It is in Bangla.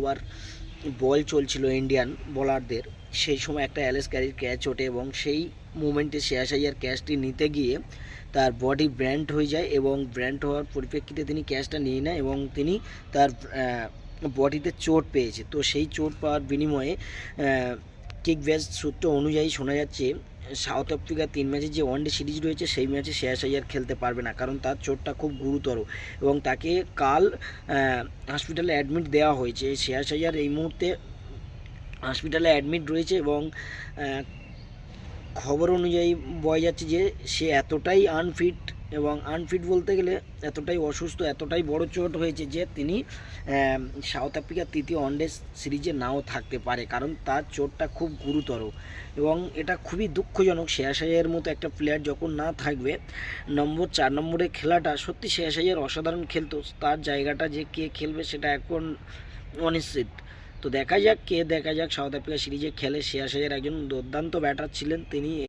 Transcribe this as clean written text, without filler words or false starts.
ওভার বল চলছিল ইন্ডিয়ান বোলারদের, সেই সময় একটা অ্যালেক্স ক্যারির ক্যাচ ওঠে এবং সেই মুমেন্টে শ্রেয়াস আইয়ার ক্যাচটি নিতে গিয়ে তার বডি ব্র্যান্ড হয়ে যায় এবং ব্র্যান্ড হওয়ার পরিপ্রেক্ষিতে তিনি ক্যাচটা নিয়ে নেয় এবং তিনি তার বডিতে চোট পেয়েছে। তো সেই চোট পাওয়ার বিনিময়ে কিকব্যাজ সূত্র অনুযায়ী শোনা যাচ্ছে সাউথ আফ্রিকার 3 ম্যাচের যে ওয়ানডে সিরিজ রয়েছে সেই ম্যাচে শ্রেয়াস আইয়ার খেলতে পারবে না, কারণ তার চোটটা খুব গুরুতর এবং তাকে কাল হসপিটালে অ্যাডমিট দেওয়া হয়েছে। শ্রেয়াস আইয়ার এই মুহূর্তে হসপিটালে অ্যাডমিট রয়েছে এবং খবর অনুযায়ী বলা যাচ্ছে যে সে এতটাই আনফিট বলতে গেলে এতটাই অসুস্থ, এতটাই বড় চোট হয়েছে যে তিনি সাউথ আফ্রিকার তৃতীয় ওয়ানডে সিরিজে নাও থাকতে পারে, কারণ তার চোটটা খুব গুরুতর এবং এটা খুবই দুঃখজনক। শ্রেয়াস আইয়ারের মতো একটা প্লেয়ার যখন না থাকবে, 4 নম্বরে খেলাটা সত্যি শ্রেয়াস আইয়ার অসাধারণ খেলতো, তার জায়গাটা যে কে খেলবে সেটা এখন অনিশ্চিত। তো দেখা যাক সাউথ আফ্রিকা সিরিজে খেলে। শ্রেয়াস আইয়ার একজন দুর্দান্ত ব্যাটার ছিলেন তিনি।